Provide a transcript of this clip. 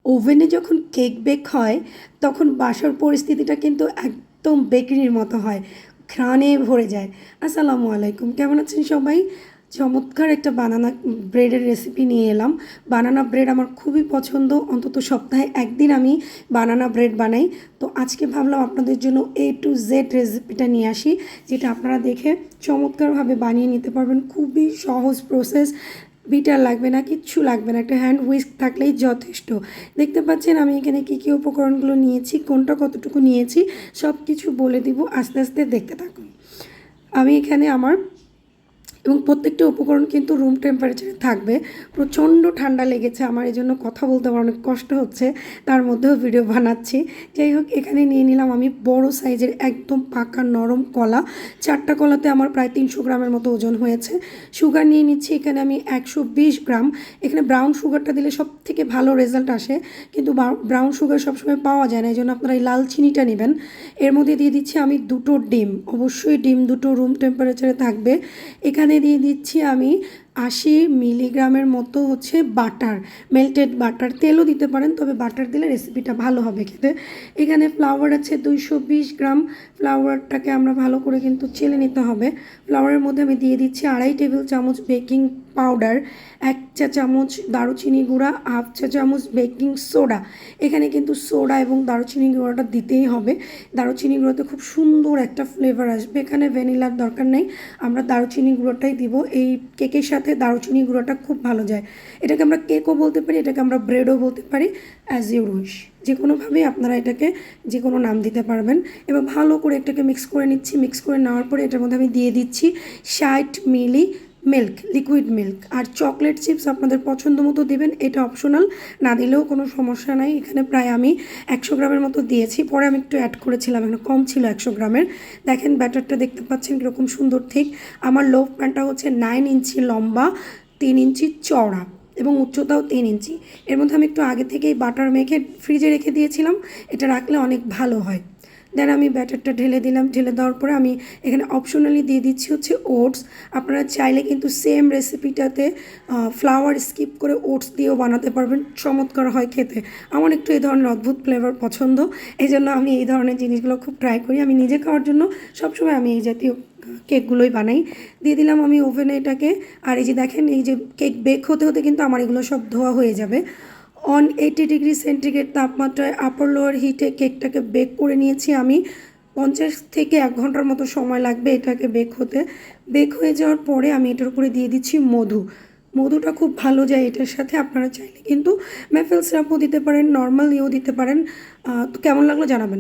ওভেনে যখন cake bake হয় তখন বাসার পরিস্থিতিটা কিন্তু একদম বেকারির মতো হয়, ঘ্রাণে ভরে যায়। আসসালামু আলাইকুম, কেমন আছেন সবাই? চমৎকার একটা বানানা ব্রেডের রেসিপি নিয়ে এলাম। বানানা ব্রেড আমার খুবই পছন্দ, অন্তত সপ্তাহে একদিন আমি বানানা ব্রেড বানাই। তো আজকে ভাবলাম আপনাদের জন্য A to Z রেসিপিটা নিয়ে আসি, যেটা আপনারা দেখে চমৎকারভাবে বানিয়ে নিতে পারবেন। খুবই সহজ প্রসেস, বিটার লাগবে না, কিচ্ছু লাগবে না, একটা হ্যান্ড হুইস্ক থাকলেই যথেষ্ট। দেখতে পাচ্ছেন আমি এখানে কী কী উপকরণগুলো নিয়েছি, কোনটা কতটুকু নিয়েছি সব কিছু বলে দিব, আস্তে আস্তে দেখতে থাকুন। আমি এখানে আমার এবং প্রত্যেকটা উপকরণ কিন্তু রুম টেম্পারেচারে থাকবে। প্রচণ্ড ঠান্ডা লেগেছে আমার, এই জন্য কথা বলতে আমার অনেক কষ্ট হচ্ছে, তার মধ্যেও ভিডিও বানাচ্ছি। যাই হোক, এখানে নিয়ে নিলাম আমি বড় সাইজের একদম পাকা নরম কলা। 4টা কলাতে আমার প্রায় 300 গ্রামের মতো ওজন হয়েছে। সুগার নিয়ে নিচ্ছি এখানে আমি 120 গ্রাম। এখানে ব্রাউন সুগারটা দিলে সব থেকে ভালো রেজাল্ট আসে, কিন্তু ব্রাউন সুগার সবসময় পাওয়া যায় না, এই জন্য আপনারা এই লাল চিনিটা নেবেন। এর মধ্যে দিয়ে দিচ্ছি আমি 2টো ডিম, অবশ্যই ডিম 2টো রুম টেম্পারেচারে থাকবে। এখানে দিয়ে দিচ্ছি আমি 80 মিলিগ্রামের মতো হচ্ছে বাটার, মেল্টেড বাটার, তেলও দিতে পারেন, তবে বাটার দিলে রেসিপিটা ভালো হবে খেতে। এখানে ফ্লাওয়ার আছে 220 গ্রাম। ফ্লাওয়ারটাকে আমরা ভালো করে কিন্তু চেলে নিতে হবে। ফ্লাওয়ারের মধ্যে আমি দিয়ে দিচ্ছি 2.5 টেবিল চামচ বেকিং পাউডার, 1 চা চামচ দারুচিনি গুঁড়া, 1/2 চা চামচ বেকিং সোডা। এখানে কিন্তু সোডা এবং দারুচিনি গুঁড়াটা দিতেই হবে, দারুচিনি গুঁড়োতে খুব সুন্দর একটা ফ্লেভার আসবে। এখানে ভ্যানিলার দরকার নেই, আমরা দারুচিনি গুঁড়োটাই দিব। এই কেকের সাথে দারুচিনি গুঁড়োটা খুব ভালো যায়। এটাকে আমরা কেকও বলতে পারি, এটাকে আমরা ব্রেডও বলতে পারি, অ্যাজ ইউ উইশ। যে কোনোভাবেই আপনারা এটাকে যে কোনো নাম দিতে পারবেন। এবার ভালো করে এটাকে মিক্স করে নিচ্ছি। মিক্স করে নেওয়ার পরে এটার মধ্যে আমি দিয়ে দিচ্ছি 60 মিলি মিল্ক, লিকুইড মিল্ক। আর চকলেট চিপস আপনাদের পছন্দ মতো দেবেন, এটা অপশনাল, না দিলেও কোনো সমস্যা নাই। এখানে প্রায় আমি 100 গ্রামের মতো দিয়েছি, পরে আমি একটু অ্যাড করেছিলাম, এখানে কম ছিল 100 গ্রামের। দেখেন ব্যাটারটা দেখতে পাচ্ছেন কীরকম সুন্দর ঠিক। আমার লোভ প্যানটা হচ্ছে 9 ইঞ্চি লম্বা, 3 ইঞ্চি চওড়া এবং উচ্চতাও 3 ইঞ্চি। এর মধ্যে আমি একটু আগে থেকেই বাটার মেখে ফ্রিজে রেখে দিয়েছিলাম, এটা রাখলে অনেক ভালো হয়। দেন আমি ব্যাটারটা ঢেলে দিলাম। ঢেলে দেওয়ার পরে আমি এখানে অপশনালি দিয়ে দিচ্ছি হচ্ছে ওটস। আপনারা চাইলে কিন্তু সেম রেসিপিটাতে ফ্লাওয়ার স্কিপ করে ওটস দিয়েও বানাতে পারবেন, চমৎকার হয় খেতে। আমার একটু এই ধরনের অদ্ভুত ফ্লেভার পছন্দ, এই জন্য আমি এই ধরনের জিনিসগুলো খুব ট্রাই করি। আমি নিজে খাওয়ার জন্য সবসময় আমি এই জাতীয় কেকগুলোই বানাই। দিয়ে দিলাম আমি ওভেনে এটাকে। আর এই যে দেখেন, এই যে কেক বেক হতে হতে কিন্তু আমার এগুলো সব ধোয়া হয়ে যাবে। অন 80 ডিগ্রি সেন্টিগ্রেড তাপমাত্রায় আপার লোয়ার হিটে কেকটাকে বেক করে নিয়েছি আমি। 50 থেকে 1 ঘন্টার মতো সময় লাগবে এটাকে বেক হতে। বেক হয়ে যাওয়ার পরে আমি এটার উপরে দিয়ে দিচ্ছি মধু। মধুটা খুব ভালো যায় এটার সাথে, আপনারা চাইলে কিন্তু ম্যাপেল সিরাপও দিতে পারেন, নর্মাল ইয়েও দিতে পারেন। তো কেমন লাগলো জানাবেন।